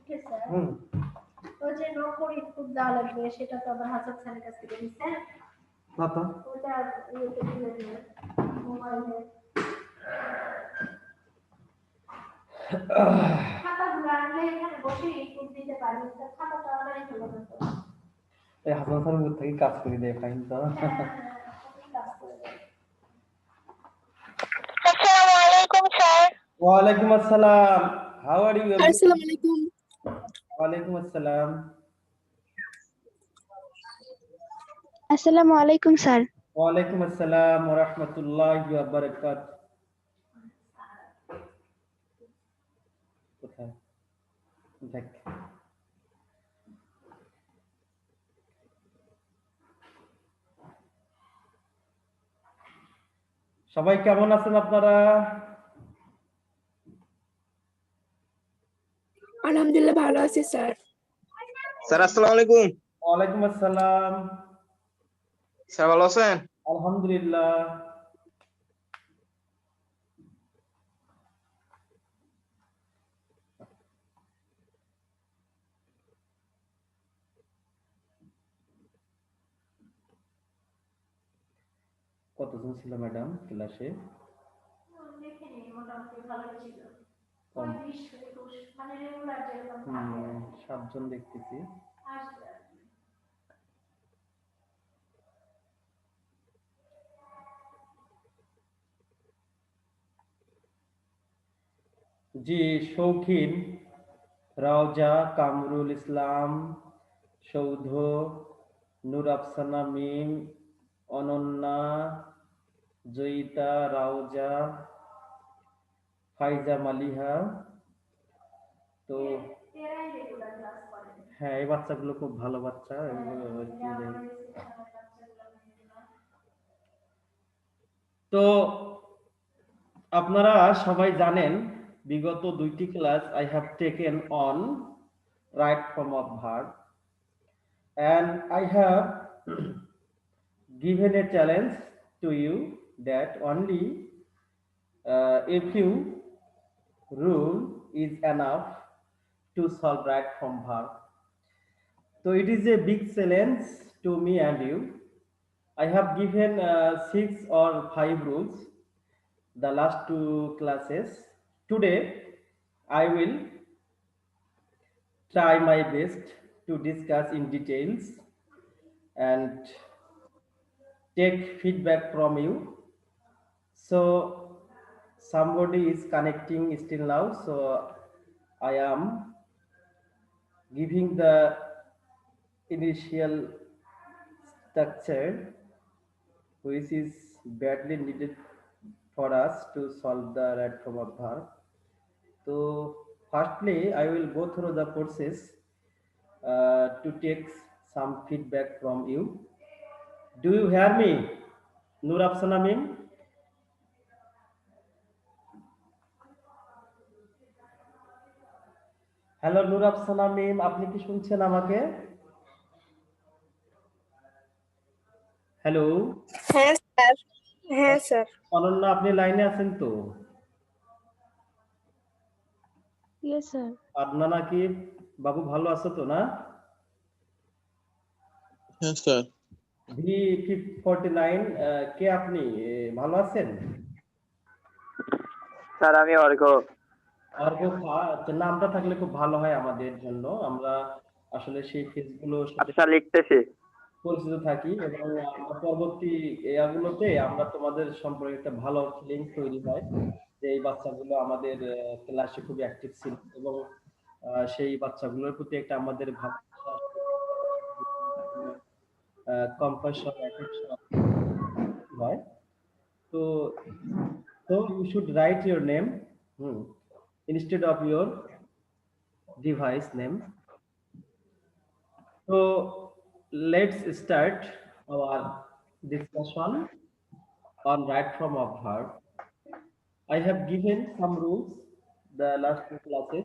ঠিক আছে হুম ওই যে নকরি খুব দেওয়া লাগবে সেটা তো আবার হাসান স্যারের কাছ থেকে নিছেন কত ওটা ইয়েতে দিলে দিলে মোবাইলে খাতাগুলো আনলে এখানে বসে ইনপুট দিতে পারবি খাতাটা অনলাইন হলো না তো এই হাসান স্যার মুখ থেকে কাজ করে দেয় ফাইন তো কাজ করে দেয় Assalamu alaikum, sir. ওয়ালাইকুম আসসালাম how are you Assalamu alaikum. ওয়ালাইকুম আসসালাম Assalamu alaikum, sir. ওয়ালাইকুম আসসালাম ওয়া রাহমাতুল্লাহি ওয়া বারাকাতুহু কোথায় দেখ সবাই কেমন আছেন আপনারা Alhamdulillah, ভালো আছি স্যার। স্যার আসসালামু আলাইকুম। ওয়ালাইকুম আসসালাম স্যার ভালো আছেন? আলহামদুলিল্লাহ কতজন ছিল ম্যাডাম ক্লাসে কম 7 জন দেখতেছি জি শৌখিন রাউজা কামরুল ইসলাম সৌধ নূর আফসানা মিম অনন্যা জয়িতা রাউজা ফাইজা মালিহা তো হ্যাঁ এই বাচ্চাগুলো খুব ভালো বাচ্চা তো আপনারা সবাই জানেন বিগত 2টি class I have taken on right form of verb and I have given a challenge to you that only a few rule is enough to solve right form verb. So it is a big challenge to me and you. I have given 6 or 5 rules the last 2 classes. Today I will try my best to discuss in details and take feedback from you. So somebody is connecting still now, so I am giving the initial structure which is badly needed for us to solve the right form of verb. So firstly I will go through the process to take some feedback from you. Do you hear me, Nur Afsana Mim? Hello Nur Afsana Mim আপনি কি শুনছেন আমাকে hello হ্যাঁ sir. হ্যাঁ sir. Ananya আপনি লাইনে আছেন তো ইয়েস স্যার। আদনান আকিব বাবু ভালো আছো তো না হ্যাঁ স্যার। V49 কে আপনি ভালো আছেন স্যার আমি অর্ঘ নামটা থাকলে খুব ভালো হয় আমাদের জন্য আমরা আসলে সেই ফেজগুলোর সাথে আচ্ছা লিখতেছি পরিচিত থাকি এবং পরবর্তী এগুলোতে আমরা তোমাদের সম্পর্কে একটা ভালো লিঙ্ক তৈরি হয় যে এই বাচ্চাগুলো আমাদের ক্লাসে খুব অ্যাক্টিভ ছিল এবং সেই বাচ্চাগুলোর প্রতি একটা আমাদের ভালোবাসা কম্পাশন অ্যাফেকশন হয় তো you should write your name instead of your device name. So let's start our discussion on right form of verb. I have given some rules the last 2 classes.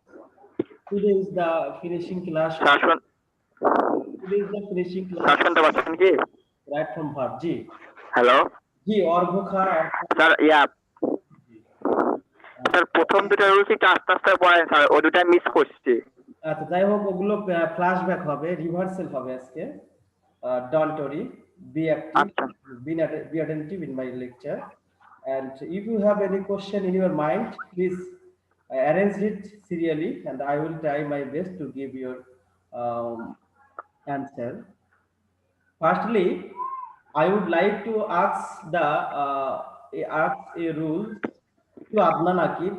Today is the finishing class. Today is the finishing class. Sir শুনতে পাচ্ছেন কি Right from verb. জি hello জি অর্ঘখা sir sir প্রথম দুটো rules একটু আস্তে আস্তে পড়েন স্যার ও দুটো মিস করছি আচ্ছা, যাই হোক, ওগুলো ফ্ল্যাশব্যাক হবে, রিভার্সাল হবে আজকে। Don't worry, be active, আচ্ছা be attentive in my lecture. And if you have any question in your mind, please arrange it serially, and I will try my best to give your um, answer. Firstly, I would like to ask a rule to Adnan Akib.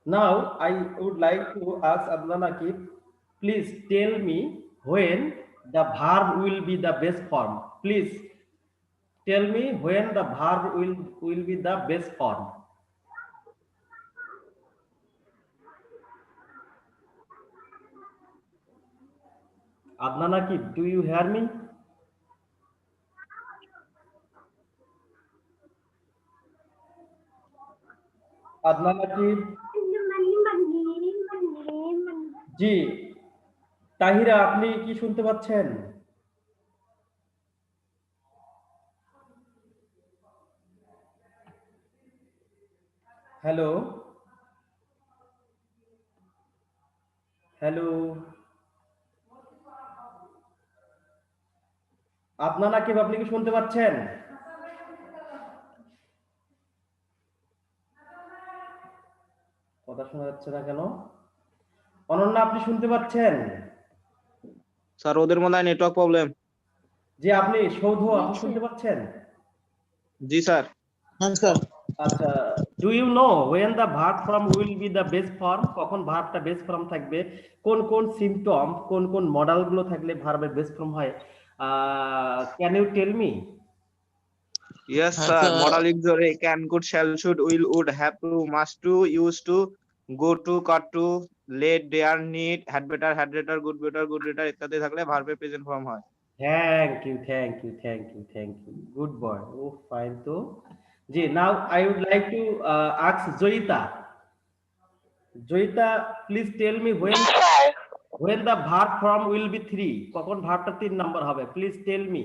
Now, I would like to ask Adnan Akib, please tell me when the verb will be the best form. Please tell me when the verb will be the best form. Adnan Akib, do you hear me? Adnan Akib, জি, তাহিরা, আপনি কি শুনতে পাচ্ছেন? Hello, hello, Adnan Akib, আপনি কি শুনতে পাচ্ছেন? কথা শোনা যাচ্ছে না কেন? অনন্যা, আপনি শুনতে পাচ্ছেন? স্যার ওদের মনে হয় নেটওয়ার্ক প্রবলেম। জি, আপনি সৌধ, আপনি Yes, শুনতে sir. পাচ্ছেন? জি স্যার। হ্যাঁ স্যার আচ্ছা, do you know when the verb form will be the best form? কখন ভার্বটা বেস্ট ফর্ম থাকবে? কোন কোন সিম্পটম, কোন কোন মডেল গুলো থাকলে ভার্বের বেস্ট ফর্ম হয়? Can you tell me? Yes হ্যাঁ স্যার, স্যার মডাল ইগজোরে can, could, shall, should, will, would, have to, must to, use to, go to, ought to, let, dare, need, had better, had better, good better, good better ইত্যাদি থাকলে ভার্বের present form হয়। Thank you, thank you, thank you, thank you. Good boy. Oh, fine too. Ji, now I would like to ask Joyita. Joyita, please tell me when the verb form will be three. কখন ভার্বটা 3 number হবে? Please tell me.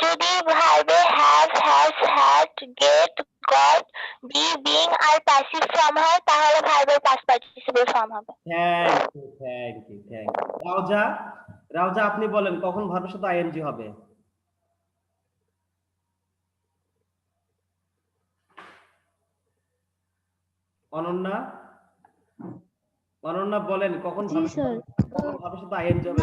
যদি ভার্বে have, has, had, get, got, be, being আর passive form হয় তাহলে ভার্বের past participle form হবে। Thank you, thank you, thank you. Rauja, Rauja, আপনি বলেন কখন ভার্বের সাথে আইএনজি হবে? অনন্যা, অনন্যা বলেন কখন জি স্যার। ভার্বের সাথে আইএনজি হবে?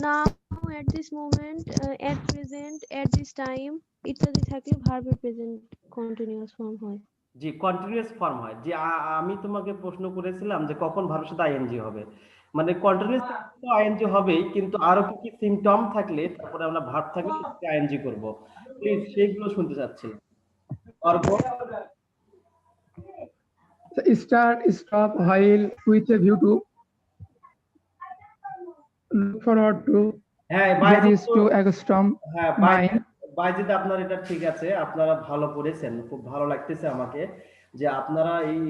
Now at this moment, at present, at this time ইত্যাদি থাকলে ভার্বের প্রেজেন্ট কন্টিনিউয়াস ফর্ম হয়। জি, কন্টিনিউয়াস ফর্ম হয়। যে আমি তোমাকে প্রশ্ন করেছিলাম যে কখন ভার্বের সাথে আইএনজি হবে, মানে কন্টিনিউয়াস তো আইএনজি হবেই, কিন্তু আরো কি কি সিম্পটম থাকলে তারপরে আমরা ভার্ব থাকলে আইএনজি করব, প্লিজ সেগুলো শুনতে চাচ্ছি। অর্ঘ, Start, stop, while, with a view to, look forward to, হ্যাঁ get Bayezid used to, accustom, হ্যাঁ mind. বাইজিদ, আপনার এটা ঠিক আছে, আপনারা ভালো করেছেন, খুব ভালো লাগতেছে আমাকে যে আপনারা এই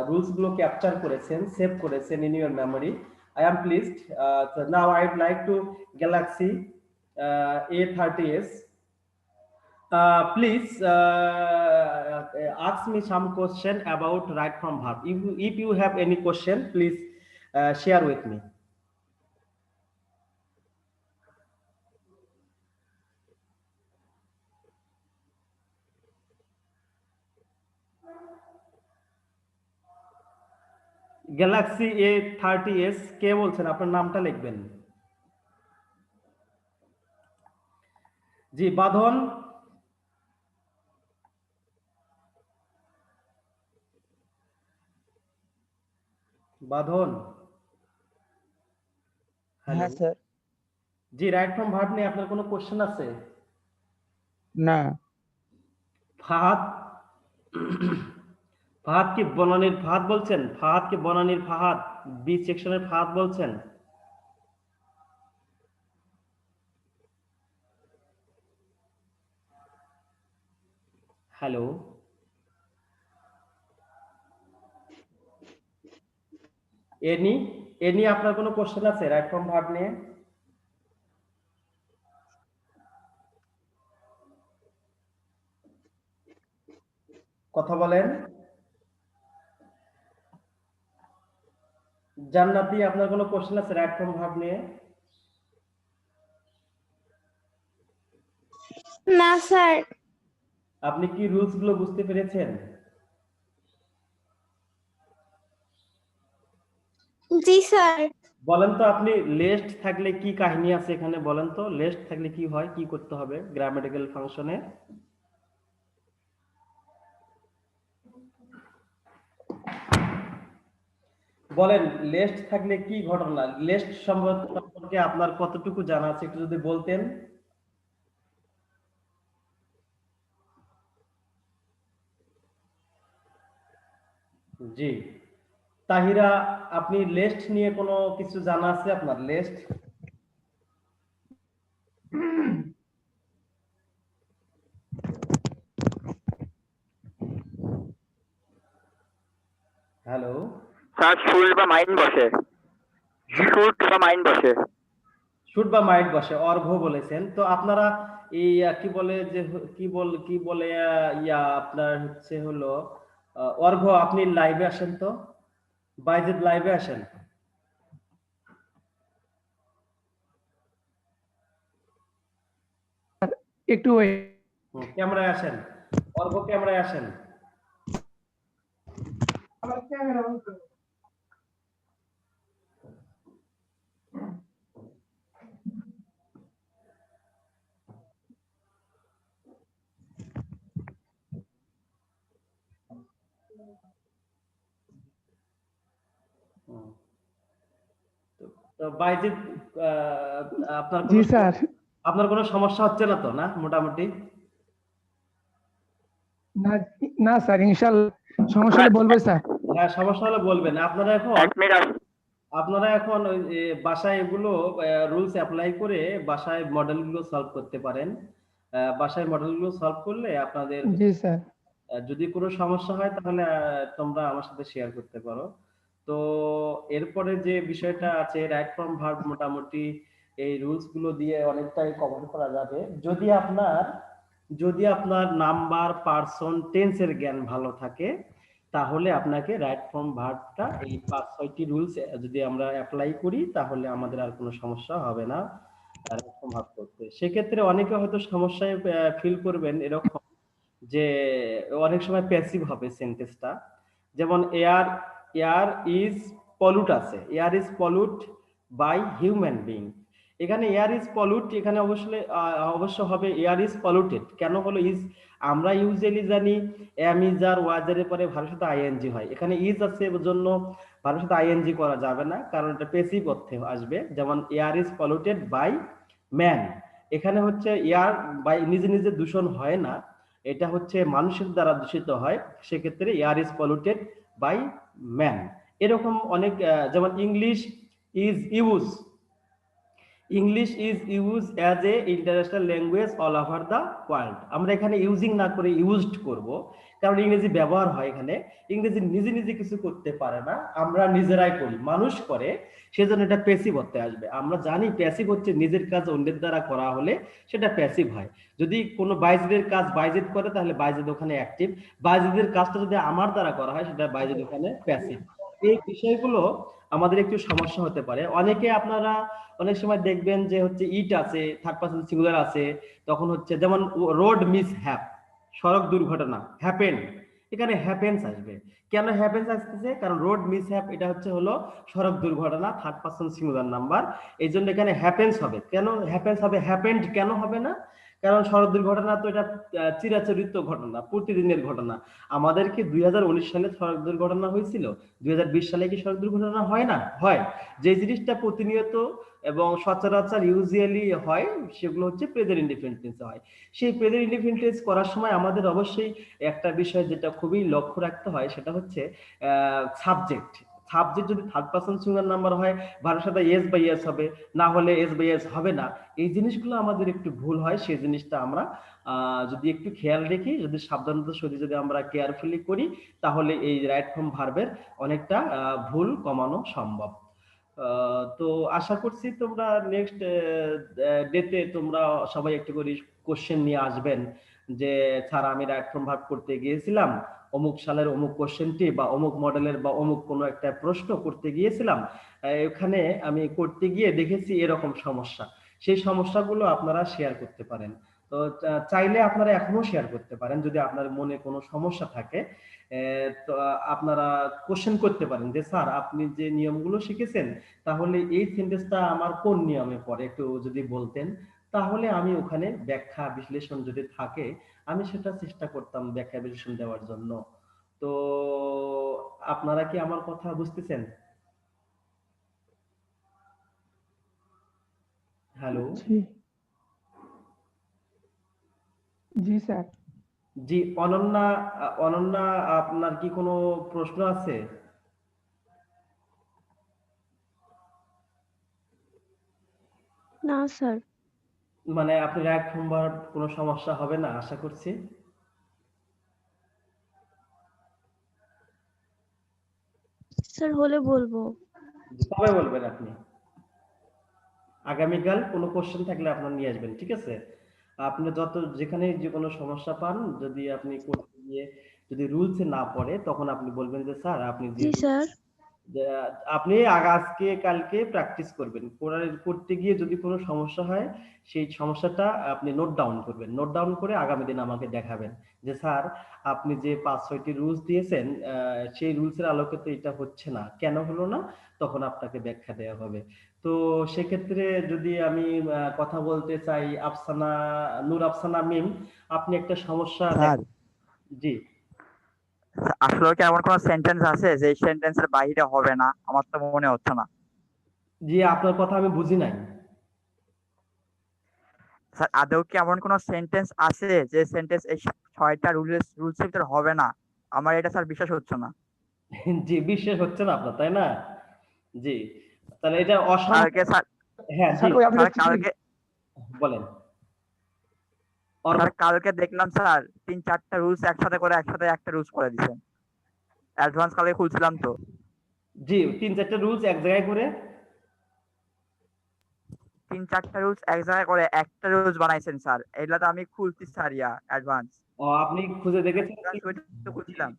রুলস গুলো ক্যাপচার করেছেন, সেভ করেছেন in your memory. I am pleased. Now I would like to Galaxy A30s, please ask me some question about right from verb. If you have any question, please share with me. Galaxy A30s, কে বলছেন? আপনার নামটা লিখবেন। জি, বাঁধন, বাঁধন, hello. হ্যাঁ sir G, right from verb নিয়ে আপনার কোনো কোশ্চেন আছে? না ফাহাদ, ফাহাদ কি বনানীর ফাহাদ বলছেন? ফাহাদ কি বনানীর ফাহাদ, বি সেকশনের ফাহাদ বলছেন? হ্যালো, এনি, এনি, আপনার কোনো কোশ্চেন আছে রাইট ফ্রম ভার্ব নিয়ে? কথা বলেন। জান্নাতি, আপনার কোনো কোশ্চেন আছে রাইট ফ্রম ভার্ব নিয়ে? না স্যার। আপনি কি রুলস গুলো বুঝতে পেরেছেন? জি স্যার। বলেন তো আপনি লেস্ট থাকলে কি কাহিনী আছে এখানে, বলেন তো লেস্ট থাকলে কি হয়, কি করতে হবে গ্রামাটিক্যাল ফাংশনে? বলেন লেস্ট থাকলে কি ঘটনা, লেস্ট সম্পর্কে আপনার কতটুকু জানা আছে একটু যদি বলতেন। জি তাহিরা, আপনি লেস্ট নিয়ে কোনো কিছু জানা আছে আপনার? লেস্ট হ্যালো স্যার শুড বা মাইন্ড বসে, শুড বা মাইন্ড বসে। শুড বা মাইট বসে, অর্ঘ বলেছেন তো আপনারা। এই কি বলে যে কি বলে আপনার হচ্ছে হলো অর্ঘ, আপনি লাইভে আসেন তো, বাইজিদ লাইভে আসেন। একটু ক্যামেরায় আসেন, অর্ঘ ক্যামেরায় আসেন। তো বাইজিদ, আপনার জি কোনো স্যার। আপনার কোনো সমস্যা হচ্ছে না তো, না মোটামুটি? না না স্যার, ইনশাল্লাহ সমস্যা হলে বলবো স্যার। হ্যাঁ সমস্যা হলে বলবেন। আপনারা এখন এক মিনিট ওই যে বাসায় এগুলো রুলস অ্যাপ্লাই করে বাসায় মডেলগুলো সলভ করতে পারেন। বাসায় মডেলগুলো সলভ করলে আপনাদের জি স্যার। যদি কোনো সমস্যা হয় তাহলে তোমরা আমার সাথে শেয়ার করতে পারো। তো এরপরে যে বিষয়টা আছে রাইট ফ্রম ভার্ব, মোটামুটি এই রুলস গুলো দিয়ে অনেকটাই কভার করা যাবে যদি আপনার নাম্বার, পার্সন, টেন্সের জ্ঞান ভালো থাকে, তাহলে আপনাকে রাইট ফ্রম ভার্বটা এই 5-6টি রুলস যদি আমরা অ্যাপ্লাই করি তাহলে আমাদের আর কোনো সমস্যা হবে না রাইট ফ্রম ভার্ব করতে। সেক্ষেত্রে অনেকে হয়তো সমস্যায় ফিল করবেন এরকম যে অনেক সময় প্যাসিভ হবে সেন্টেন্সটা। যেমন এয়ার এয়ার ইজ পলিউট আছে, air is pollute by human being. এখানে এয়ার ইজ পলিউট, এখানে অবশ্য হবে এয়ার ইজ পলিউটেড। কেন হলো ইজ? আমরা ইউজুয়ালি জানি এম ইজ আর ওয়াজ এর পরে ভার্বের সাথে আইএনজি হয়, এখানে ইজ আছে এর জন্য ভার্বের সাথে আইএনজি করা যাবে না, কারণ এটা প্যাসিভ অর্থে আসবে। যেমন air is polluted by man, এখানে হচ্ছে এয়ার বাই নিজে নিজে দূষণ হয় না, এটা হচ্ছে মানুষের দ্বারা দূষিত হয়, সেক্ষেত্রে air is polluted by man. এরকম অনেক যেমন English is use as a international language all over the world. আমরা এখানে ইউজিং না করে ইউজড করব, কারণ ইংরেজি ব্যবহার হয় এখানে। ইংরেজি নিজে নিজে কিছু করতে পারে না, আমরা নিজেরাই করি, মানুষ করে, সেজন্য এটা প্যাসিভ অর্থে আসবে। আমরা জানি প্যাসিভ হচ্ছে নিজের কাজ অন্যের দ্বারা করা হলে সেটা প্যাসিভ হয়। যদি কোনো বাইজিদের কাজ বাইজিদ করে তাহলে বাইজিদ ওখানে অ্যাক্টিভ, বাইজিদের কাজটা যদি আমার দ্বারা করা হয় সেটা বাইজিদ ওখানে প্যাসিভ। এই বিষয়গুলো আমাদের একটু সমস্যা হতে পারে। অনেকে আপনারা অনেক সময় দেখবেন যে হচ্ছে ইট আছে, থার্ড পারসন সিঙ্গুলার আছে, তখন হচ্ছে যেমন রোড মিস হ্যাপ, সড়ক দুর্ঘটনা, হ্যাপেন, এখানে হ্যাপেন্স আসবে। কেন হ্যাপেন্স আসতেছে? কারণ রোড মিস হ্যাপ এটা হচ্ছে হলো সড়ক দুর্ঘটনা, থার্ড পারসন সিঙ্গুলার নাম্বার, এই জন্য এখানে হ্যাপেন্স হবে। কেন হ্যাপেন্স হবে? হ্যাপেন্ড কেন হবে না? কারণ সড়ক দুর্ঘটনা তো এটা চিরাচরিত ঘটনা, প্রতিদিনের ঘটনা। আমাদের কি 2019 সালে সড়ক দুর্ঘটনা হয়েছিল? 2020 সালে কি সড়ক দুর্ঘটনা হয় না? হয়। যে জিনিসটা প্রতিনিয়ত এবং সচরাচর ইউজুয়ালি হয় সেগুলো হচ্ছে প্রেজেন্ট ইনডিফিনিট টেন্সে হয়। সেই প্রেজেন্ট ইনডিফিনিট টেন্স করার সময় আমাদের অবশ্যই একটা বিষয় যেটা খুবই লক্ষ্য রাখতে হয় সেটা হচ্ছে সাবজেক্ট। সাবজেক্ট যদি থার্ড পারসন সিঙ্গুলার নাম্বার হয় ভার্বের সাথে এস বাই এস হবে, না হলে এস বাই এস হবে না। এই জিনিসগুলো আমাদের একটু ভুল হয়, সেই জিনিসটা আমরা যদি একটু খেয়াল রেখি, যদি সাবধানতার সাথে যদি আমরা কেয়ারফুলি করি, তাহলে এই রাইট ফর্ম ভার্বের অনেকটা ভুল কমানো সম্ভব। তো আশা করছি তোমরা নেক্সট ডেতে তোমরা সবাই একটু করে কোশ্চেন নিয়ে আসবেন যে স্যার আমি রাইট ফর্ম ভার্ব করতে গিয়েছিলাম, অমুক সালের অমুক কোশ্চেনটি বা অমুক মডেলের বা অমুক কোনো একটা প্রশ্ন করতে গিয়েছিলাম, ওখানে আমি করতে গিয়ে দেখেছি এরকম সমস্যা। সেই সমস্যাগুলো আপনারা শেয়ার করতে পারেন। তো চাইলে আপনারা এখনো শেয়ার করতে পারেন যদি আপনার মনে কোনো সমস্যা থাকে। তো আপনারা কোশ্চেন করতে পারেন যে স্যার আপনি যে নিয়মগুলো শিখেছেন তাহলে এই সেন্টেন্সটা আমার কোন নিয়মে পড়ে একটু যদি বলতেন, তাহলে আমি ওখানে ব্যাখ্যা বিশ্লেষণ যদি থাকে আমি সেটা চেষ্টা করতাম ব্যাখ্যা বিশ্লেষণ দেওয়ার জন্য। তো আপনারা কি আমার কথা বুঝতেছেন? হ্যালো। জি জি স্যার। জি অনন্যা, অনন্যা আপনার কি কোনো প্রশ্ন আছে? না স্যার। মানে আপনি রাইট সোমবার কোনো সমস্যা হবে না আশা করছি। স্যার হলে বলবো। কবে বলবেন আপনি? আগামীকাল কোনো কোশ্চেন থাকলে আপনার নিয়ে আসবেন, ঠিক আছে? আপনি যত যেখানে যে কোনো সমস্যা পান যদি আপনি করতে গিয়ে যদি রুলসে না পড়ে তখন আপনি বলবেন যে স্যার আপনি যে জি স্যার। আপনি আজকে কালকে প্র্যাকটিস করবেন করতে গিয়ে যদি কোনো সমস্যা হয় সেই সমস্যাটা আপনি নোট ডাউন করবেন, নোট ডাউন করে আগামী দিন আমাকে দেখাবেন যে স্যার আপনি যে 5-6টি রুলস দিয়েছেন সেই রুলসের আলোকে তো এটা হচ্ছে না, কেন হলো না, তখন আপনাকে ব্যাখ্যা দেওয়া হবে। তো সেক্ষেত্রে যদি আমি কথা বলতে চাই আফসানা, নূর আফসানা মিম, আপনি একটা সমস্যা স্যার জি আসলে কি এমন কোন সেন্টেন্স আছে যে সেন্টেন্সের বাইরে হবে না? আমার তো মনে হচ্ছে না। জি আপনার কথা আমি বুঝি নাই। স্যার আদৌ কি এমন কোন সেন্টেন্স আছে যে সেন্টেন্স এই 6টা রুলসের ভিতরে হবে না? আমার এটা স্যার বিশ্বাস হচ্ছে না। জি বিশ্বাস হচ্ছে না আপনার, তাই না? জি তাহলে এটা অসম্ভব। কালকে স্যার হ্যাঁ জি স্যার ওই আপনি স্যার হচ্ছে কি কালকে বলেন। স্যার কালকে দেখলাম স্যার 3-4টা রুলস একসাথে একটা রুলস করে দিয়েছেন। অ্যাডভান্স কালকে খুলছিলাম তো। জি 3-4টা রুলস এক জায়গায় করে 3-4টা রুলস এক জায়গায় করে একটা রুলস বানাইছেন স্যার। এগুলা তো আমি খুলছি স্যার অ্যাডভান্স আপনি খুঁজে দেখেছেন? খুলছিলাম।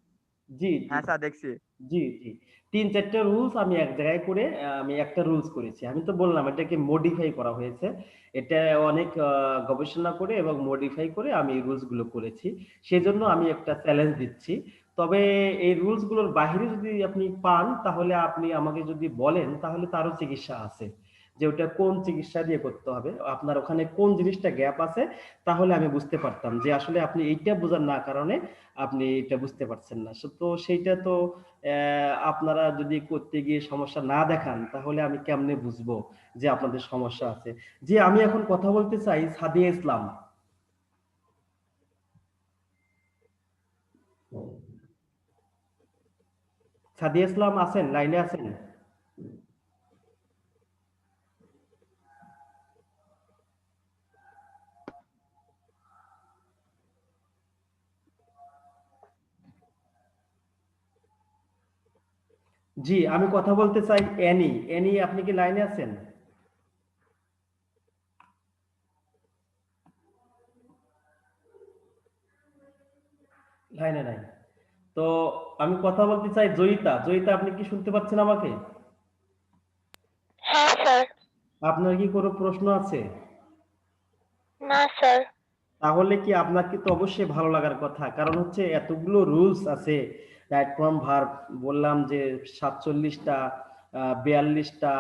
জি জি হ্যাঁ স্যার দেখছি। জি জি 3-4টা রুলস আমি এক জায়গায় করে আমি একটা রুলস করেছি। আমি তো বললাম এটাকে মডিফাই করা হয়েছে, এটা অনেক গবেষণা করে এবং মডিফাই করে আমি এই রুলস গুলো করেছি। সেজন্য আমি একটা চ্যালেঞ্জ দিচ্ছি। তবে এই রুলস গুলোর বাইরে যদি আপনি পান তাহলে আপনি আমাকে যদি বলেন তাহলে তারও চিকিৎসা আছে, যে ওটা কোন চিকিৎসা দিয়ে করতে হবে, আপনার ওখানে কোন জিনিসটা গ্যাপ আছে, তাহলে আমি বুঝতে পারতাম যে আসলে আপনি এইটা বোঝার না কারণে আপনি এটা বুঝতে পারছেন না। তো সেইটা তো আপনারা যদি করতে গিয়ে সমস্যা না দেখান তাহলে আমি কেমনে বুঝবো যে আপনাদের সমস্যা আছে। যে আমি এখন কথা বলতে চাই সাদিয়া ইসলাম। সাদিয়া ইসলাম আছেন, লাইনে আছেন? জি আমি কথা বলতে চাই অ্যানি। অ্যানি আপনি কি লাইনে আছেন? লাইনে নাই। তো আমি কথা বলতে চাই জয়িতা। জয়িতা আপনি কি শুনতে পাচ্ছেন আমাকে? হ্যাঁ স্যার। আপনার কি কোনো প্রশ্ন আছে? না স্যার। তাহলে কি আপনার কি তো অবশ্যই ভালো লাগার কথা, কারণ হচ্ছে এতগুলো রুলস আছে, রাইট ফ্রম ভার্ব বললাম যে 47টা 42টা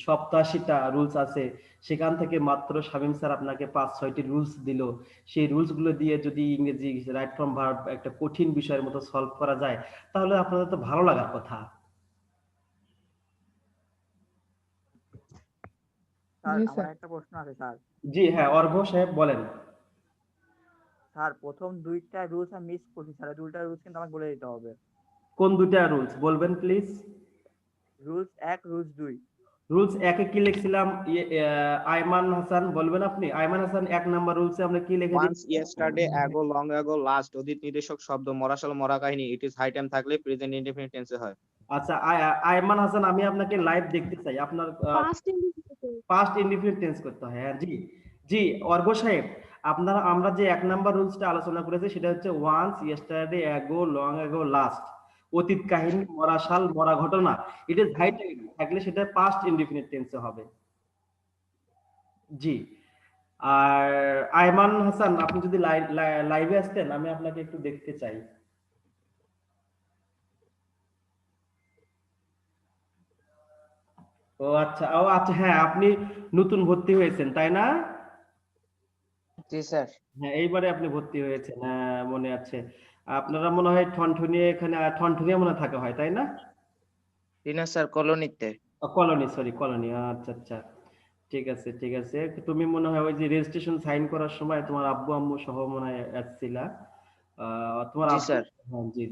87টা রুলস আছে, সেখান থেকে মাত্র শামীম স্যার আপনাকে 5-6টি রুলস দিল। সেই রুলস গুলো দিয়ে যদি ইংরেজি রাইট ফ্রম ভার্ব একটা কঠিন বিষয়ের মতো সলভ করা যায় তাহলে আপনাদের তো ভালো লাগার কথা। স্যার জি আমার স্যার। একটা প্রশ্ন আছে স্যার। জি হ্যাঁ অর্ঘ সাহেব বলেন। স্যার প্রথম 2টা রুলস আমি মিস করছি স্যার। 2টা রুলস কিন্তু আমাকে বলে দিতে হবে। কোন দুইটা রুলস বলবেন প্লিজ? Rules 1 rules 2। রুলস একে কি লিখছিলাম? আয়মান হাসান বলবেন আপনি? আয়মান হাসান 1 নাম্বার রুলসে আমরা কি লিখে ওয়ান্স, দিই? Yesterday, ago, long ago, last অতীত নির্দেশক শব্দ মরাশাল মরা কাহিনী ইট ইজ হাই টাইম থাকলে প্রেজেন্ট ইনডেফিনিট টেন্সে হয়। আচ্ছা আয়মান হাসান আমি আপনাকে লাইভ দেখতে চাই, আপনার past indicator. Past indefinite tense করতে হয়। হ্যাঁ জি জি অর্ঘ সাহেব আমরা যে 1 নাম্বার রুলসটা আলোচনা করেছি সেটা হচ্ছে once, yesterday, ago, long ago, last. অতীত কাহিনী, মরা সাল, মরা ঘটনা, ইট ইজ ভাইটাল থাকলে সেটা পাস্ট ইনডিফিনিট টেন্সে হবে। জি। আর আয়মান হাসান, আপনি যদি লাইভে আসতেন আমি আপনাকে একটু দেখতে চাই। ও আচ্ছা, হ্যাঁ, আপনি নতুন ভর্তি হয়েছেন তাই না? জি স্যার। হ্যাঁ, এইবারে আপনি ভর্তি হয়েছেন, হ্যাঁ মনে আছে। আপনারা মনে হয় ঠনঠনিয়া, এখানে ঠনঠনিয়া মনে থাকা হয় তাই না? না স্যার, কলোনিতে। কলোনি, সরি কলোনি, আচ্ছা, ঠিক আছে। তুমি মনে হয় ওই যে রেজিস্ট্রেশন সাইন করার সময় তোমার আব্বু আম্মু সহ মনে হয় আসছিলা। তোমার জি আব্বু, স্যার। হ্যাঁ, জি।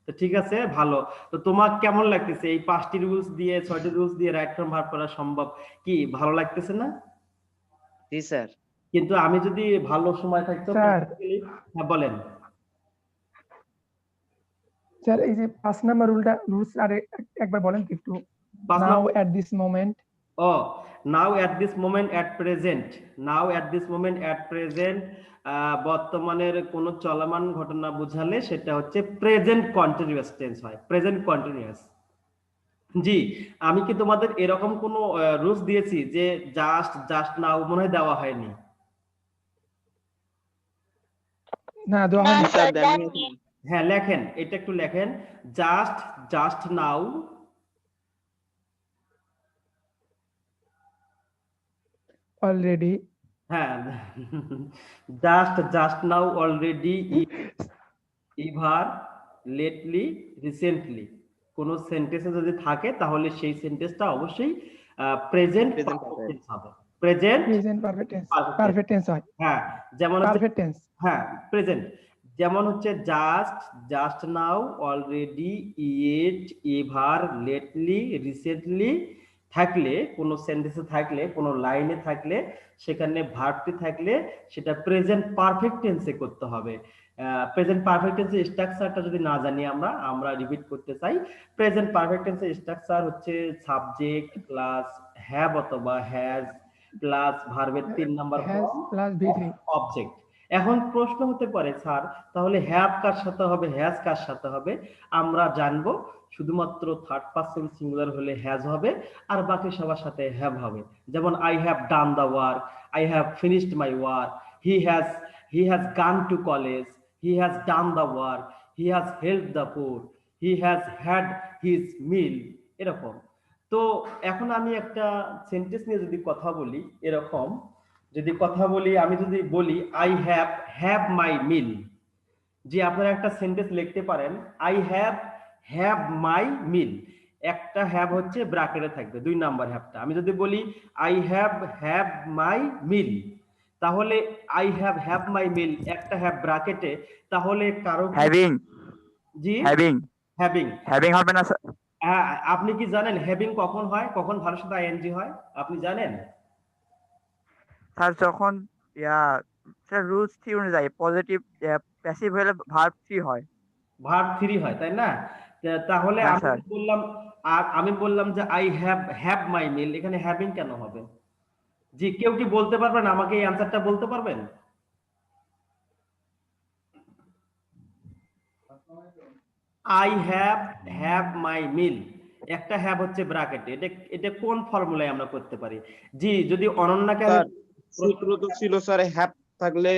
তো ঠিক আছে, ভালো। তো তোমার কেমন লাগতেছে এই 5টি রুলস দিয়ে, 6টি রুলস দিয়ে রাইট ফ্রম ভার্ব করা সম্ভব? কি ভালো লাগতেছে না? জি স্যার। কিন্তু আমি যদি ভালো সময় থাকতো, স্যার। হ্যাঁ বলেন। স্যার এই যে 5 নাম্বার রুলস একবার বলেন তো একটু। 5 now number, at this moment. Now at this moment, at present, বর্তমানের কোন চলমান ঘটনা বোঝালে সেটা হচ্ছে প্রেজেন্ট কন্টিনিউয়াস টেন্স হয়, প্রেজেন্ট কন্টিনিউয়াস। জি, আমি কি তোমাদের এরকম কোন রুলস দিয়েছি যে জাস্ট নাও? মনে হয় দেওয়া হয়নি। না, দেওয়া না হয়নি। স্যার, দেননি। হ্যাঁ, লেখেন, এটা একটু লেখেন, জাস্ট নাও, অলরেডি। হ্যাঁ, just now, already, ever, lately, recently. কোন সেন্টেন্সে যদি থাকে তাহলে সেই সেন্টেন্সটা অবশ্যই present Present perfect perfect. Tense হবে। Present present perfect tense. Perfect perfect tense হয়। হ্যাঁ, যেমন হচ্ছে, পারফেক্ট টেন্স। হ্যাঁ প্রেজেন্ট, যেমন হচ্ছে just now, already, yet, ever, lately, recently থাকলে, কোন সেন্টেন্সে থাকলে, কোন লাইনে থাকলে, সেখানে ভার্বটি থাকলে সেটা প্রেজেন্ট পারফেক্ট টেন্সে করতে হবে। প্রেজেন্ট পারফেক্ট টেন্সের স্ট্রাকচারটা যদি না জানি আমরা রিপিট করতে চাই। প্রেজেন্ট পারফেক্ট টেন্সের স্ট্রাকচার হচ্ছে সাবজেক্ট প্লাস হ্যাভ অথবা হ্যাজ প্লাস ভার্বের 3 number has plus V3। Object. এখন প্রশ্ন হতে পারে, স্যার তাহলে হ্যাভ কার সাথে হবে, হ্যাজ কার সাথে হবে? আমরা জানবো শুধুমাত্র থার্ড পারসন সিঙ্গুলার হলে হ্যাজ হবে, আর বাকি সবার সাথে হ্যাভ হবে। যেমন I have done the work, I have finished my work, he has gone to college, he has done the work, he has helped the poor, he has had his মিল, এরকম। তো এখন আমি একটা সেন্টেন্স নিয়ে যদি কথা বলি, এরকম আমি যদি বলি আই হ্যাভ মাই মিল, যে আপনারা একটা সেন্টেন্স লিখতে পারেন, আই হ্যাভ মাই মিল। একটা হ্যাভ হচ্ছে ব্র্যাকেটে থাকবে, 2 নাম্বার হ্যাভটা। আমি যদি বলি আই হ্যাভ মাই মিল, তাহলে আই হ্যাভ মাই মিল, একটা হ্যাভ ব্র্যাকেটে, তাহলে কারো হ্যাভিং জি হ্যাভিং হ্যাভিং। হ্যাভিং হবে না স্যার? আপনি কি জানেন হ্যাভিং কখন হয়, কখন ভার্বের সাথে আইএনজি হয়? আপনি জানেন? স্যার যখন স্যার রুলস 3 অনুযায়ী পজিটিভ প্যাসিভ হলে ভার্ব 3 হয়। ভার্ব 3 হয় তাই না? তাহলে হ্যাঁ, আমি স্যার। বললাম, যে আই হ্যাভ মাই মিল, এখানে হ্যাভিং কেন হবে? জি, কেউ কি বলতে পারবেন আমাকে, এই অ্যানসারটা বলতে পারবেন? আই হ্যাভ মাই মিল, একটা হ্যাভ হচ্ছে ব্র্যাকেটে, এটা কোন ফর্মুলায় আমরা করতে পারি? জি, যদি অনন্যাকে আমি স্যার সূত্র তো ছিল স্যার, হ্যাভ থাকলে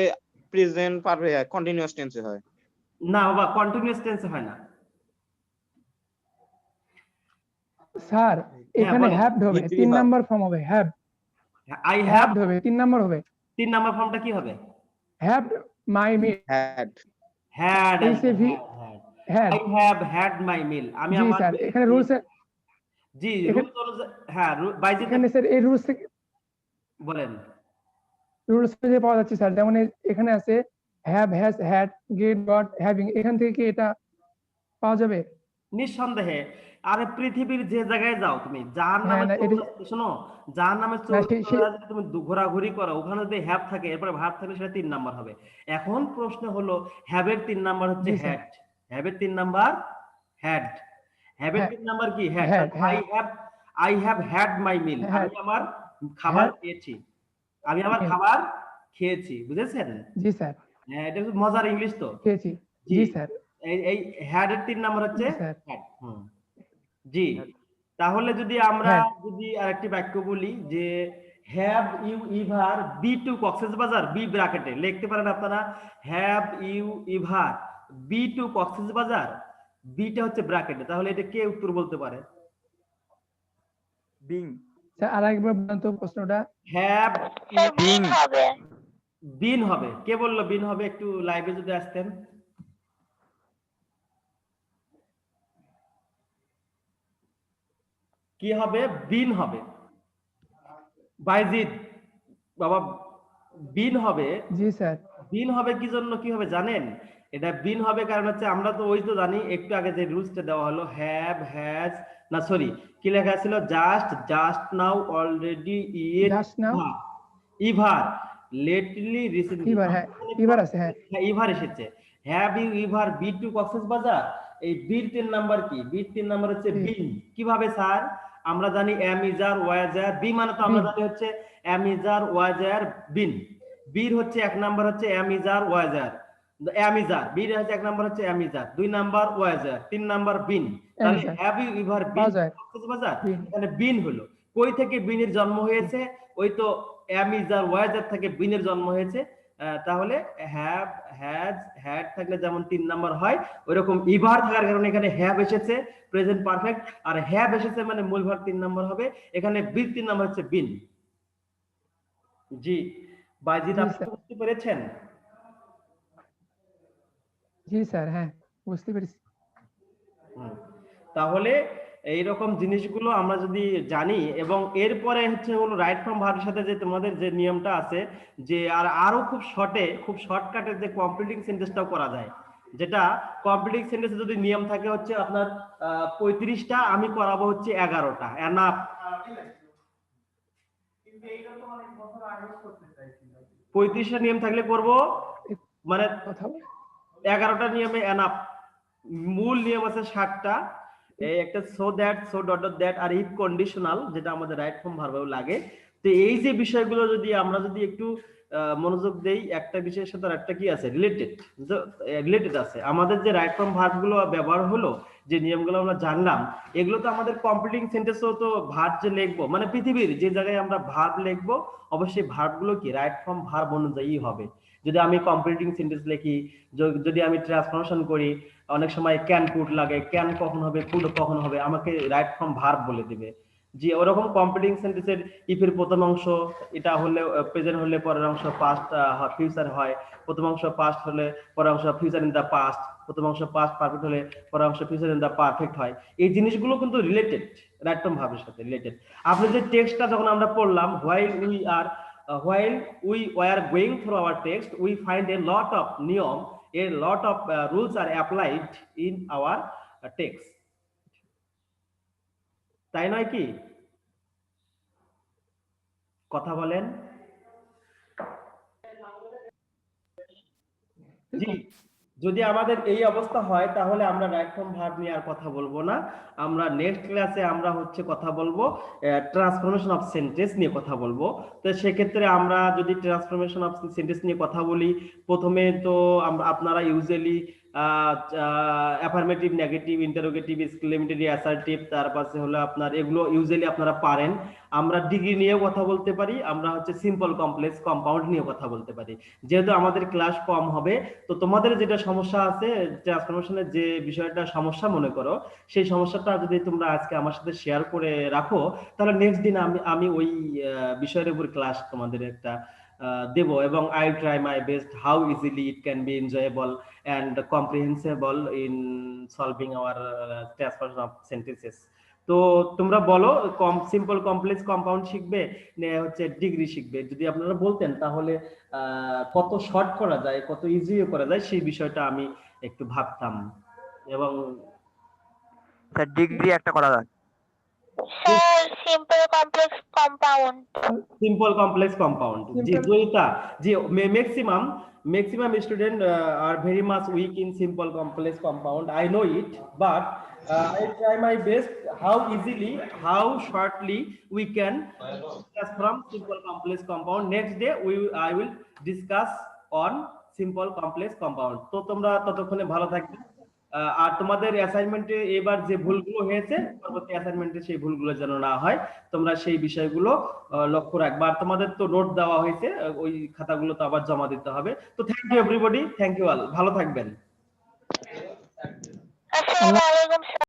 প্রেজেন্ট পারফেক্ট কন্টিনিউয়াস টেন্সে হয়। না বাবা, কন্টিনিউয়াস টেন্সে হয় না। স্যার এখানে বলেন। হ্যাভ হবে, V3 3 হবে। নাম্বার ফর্ম হবে। হ্যাভ আই হ্যাভ হবে, 3 নাম্বার হবে। 3 নাম্বার ফর্মটা কি হবে? Have my meal. Had had, এই সে had. I have had my meal. আমি জি আমার স্যার, এখানে রুলস জি এখানে- রুলস অনুযায়ী, হ্যাঁ বাইজিৎ এখানে স্যার এই রুলস থেকে বলেন। রুলস থেকে পাওয়া যাচ্ছে স্যার, যেমন এখানে আছে have, has, had, get, got, having, এখান থেকে কি এটা পাওয়া যাবে? নিঃসন্দেহে। আরে পৃথিবীর যে জায়গায় যাও তুমি, যার নামে হ্যাঁ, না, এটা শোনো, যার নামে না, যদি তুমি ঘোরাঘুরি করো, ওখানে যদি হ্যাভ থাকে, এরপরে ভার্ব থাকলে সেটা 3 নাম্বার হবে। এখন প্রশ্ন হলো হ্যাভের 3 নাম্বার হচ্ছে জি, স্যার। হ্যাড, হ্যাভের 3 নাম্বার হ্যাড, হ্যাভের হ্যাঁ, 3 নাম্বার কি? Had. Had, I have had my meal, had, আমি আমার খাবার হ্যাড, খেয়েছি, আমি আমার মিল। খাবার খেয়েছি, বুঝেছেন? জি স্যার, হ্যাঁ, এটা খুব মজার ইংলিশ তো। খেয়েছি। জি। জি স্যার, এই হ্যাড এর 3 নাম্বার হচ্ছে জি স্যার। হ্যাড। জি। তাহলে যদি আমরা Had. যদি আরেকটি বাক্য বলি যে have you ever be to Cox's Bazar, B ব্র্যাকেটে লিখতে পারেন আপনারা, have you ever be to Cox's Bazar, বিটা হচ্ছে ব্র্যাকেটে, তাহলে এটা কে উত্তর বলতে পারে? বিং। স্যার আরেকবার বলেন তো প্রশ্নটা। হ্যাভ স্যার বিন হবে। বিন হবে, কে বললো বিন হবে? একটু লাইভে যদি আসতেন। কি হবে? বিন হবে। বাইজিদ বাবা, বিন হবে। জি স্যার, বিন হবে কি জন্য, কি হবে জানেন? এটা বিন হবে কারণ হচ্ছে আমরা তো ওই তো জানি একটু আগে যে রুলসটা দেওয়া হলো, হ্যাভ, হ্যাজ, না সরি কি লেখা ছিল, just now, already, it, Just now. Ever, lately, recently. এবার হ্যাঁ, এবার আছে হ্যাঁ। হ্যাঁ, ইভার এসেছে। Have you ever been to Cox's Bazar, এই বির 3 নাম্বার কি? বির 3 নাম্বার হচ্ছে জি। বিন। কিভাবে স্যার? আমরা জানি এম ইজ আর ওয়াজ আর, বি মানে তো আমরা বিন। জানি হচ্ছে এম ইজ আর ওয়াজ আর বিন। বির হচ্ছে 1 নাম্বার হচ্ছে am is are was are, am is are, বির হচ্ছে 1 নাম্বার হচ্ছে am is are, 2 number was are, 3 number been. তাহলে Am is are। Have you ever been পাওয়া যায়। কক্সবাজার, বিন। এখানে বিন হলো। কই থেকে বিনের জন্ম হয়েছে? ওই তো এম ইজ আর ওয়াজ আর থেকে বিনের জন্ম হয়েছে। তাহলে হ্যাভ, হ্যাজ, হ্যাড থাকলে যেমন 3 নাম্বার হয়, ওইরকম ইভার থাকার কারণে এখানে হ্যাভ এসেছে প্রেজেন্ট পারফেক্ট, আর হ্যাভ এসেছে মানে মূল ভার্ব 3 নাম্বার হবে। এখানে বির 3 নাম্বার হচ্ছে বিন। জি বাইজিদ, জি আপনি স্যার। বুঝতে পেরেছেন? জি স্যার, হ্যাঁ বুঝতে পেরেছি। তাহলে এইরকম জিনিসগুলো আমরা যদি জানি, এবং এরপরে হচ্ছে হলো রাইট ফ্রম ভার্বের সাথে যে তোমাদের যে নিয়মটা আছে, যে আরো খুব শর্টকাটে যে কমপ্লিটিং সেন্টেন্সটাও করা যায়, যেটা কমপ্লিটিং সেন্টেন্সে যদি নিয়ম থাকে হচ্ছে আপনার 35টা, আমি করাবো হচ্ছে 11টা, এনাফ। 35টা নিয়ম থাকলে করব, মানে কথা বল। 11টা নিয়মে এনাফ। মূল নিয়ম আছে 7টা, এই একটা so that, so dot dot that, আর ইফ কন্ডিশনাল, যেটা আমাদের রাইট ফর্ম ভার্বেও লাগে। তো এই যে বিষয়গুলো যদি আমরা যদি একটু মনোযোগ দেই, একটা বিষয়ের সাথে আরেকটা কি আছে, রিলেটেড আছে। আমাদের যে রাইট ফর্ম ভার্ব গুলো ব্যবহার হলো, যে নিয়মগুলো আমরা জানলাম, এগুলো তো আমাদের কমপ্লিটিং সেন্টেন্সও তো ভার্ব যে লিখবো, মানে পৃথিবীর যে জায়গায় আমরা ভার্ব লিখবো, অবশ্যই ভার্ব গুলো কি রাইট ফর্ম ভার্ব অনুযায়ী হবে। যদি আমি কমপ্লিটিং সেন্টেন্স লিখি, যদি আমি ট্রান্সফরমেশন করি, অনেক সময় ক্যান কুড লাগে, ক্যান কখন হবে, কুড কখন হবে, আমাকে রাইট ফর্ম ভার্ব বলে দিবে। যে ওরকম কমপ্লিটিং সেন্টেন্সের ইফ এর প্রথম অংশ এটা হলে প্রেজেন্ট হলে পরের অংশ পাস্ট ফিউচার হয়, প্রথম অংশ পাস্ট হলে পরের অংশ ফিউচার ইন দা পাস্ট, প্রথম অংশ পাস্ট পারফেক্ট হলে পরের অংশ ফিউচার ইন দা পারফেক্ট হয়। এই জিনিসগুলো কিন্তু রিলেটেড, রাইট ফর্ম ভার্বের সাথে রিলেটেড। আপনি যে টেক্সটটা যখন আমরা পড়লাম, while we were going through our text, we find a lot of niyam, a lot of rules are applied in our text. তাই নয় কি? কথা বলেন। জি, যদি আমাদের এই অবস্থা হয় তাহলে আমরা রাইট ফর্ম ভার্ব নিয়ে আর কথা বলবো না। আমরা নেক্সট ক্লাসে আমরা হচ্ছে কথা বলবো ট্রান্সফরমেশন অফ সেন্টেন্স নিয়ে কথা বলবো। তো সেক্ষেত্রে আমরা যদি ট্রান্সফরমেশন অফ সেন্টেন্স নিয়ে কথা বলি, প্রথমে তো আপনারা usually affirmative, negative, interrogative, exclamatory, assertive, তারপরে হলো আপনার এগুলো ইউজুয়ালি আপনারা পারেন। আমরা ডিগ্রি নিয়েও কথা বলতে পারি, আমরা হচ্ছে সিম্পল, কমপ্লেক্স, কম্পাউন্ড নিয়ে কথা বলতে পারি। যেহেতু আমাদের ক্লাস কম হবে, তো তোমাদের যেটা সমস্যা আছে ট্রান্সফরমেশনের, যে বিষয়টা সমস্যা মনে করো, সেই সমস্যাটা যদি তোমরা আজকে আমার সাথে শেয়ার করে রাখো, তাহলে নেক্সট দিন আমি ওই বিষয়ের উপর ক্লাস তোমাদের একটা দেব, এবং I try my best how easily it can be enjoyable and comprehensible in solving our transformation of sentences. তো তোমরা বলো, সিম্পল, কমপ্লেক্স, কম্পাউন্ড শিখবে না হচ্ছে ডিগ্রি শিখবে? যদি আপনারা বলতেন তাহলে কত শর্ট করা যায়, কত ইজি করা যায়, সেই বিষয়টা আমি একটু ভাবতাম। এবং স্যার ডিগ্রি একটা করা যায়। Sir simple, complex, compound. Simple, complex, compound. G Joyita, G maximum student are very much weak in simple, complex, compound, I know it, but I try my best how easily, how shortly we can discuss from simple complex compound. Next day I will discuss on simple complex compound. তো তোমরা ততক্ষণে ভালো থাকবে। আর তোমাদের অ্যাসাইনমেন্টে এবার যে ভুলগুলো হয়েছে পরবর্তী অ্যাসাইনমেন্টে সেই ভুলগুলো যেন না হয়, তোমরা সেই বিষয়গুলো লক্ষ্য রাখবা। আর তোমাদের তো নোট দেওয়া হয়েছে, ওই খাতাগুলো তো আবার জমা দিতে হবে। তো thank you everybody, thank you all, ভালো থাকবেন। আসসালামু আলাইকুম স্যার।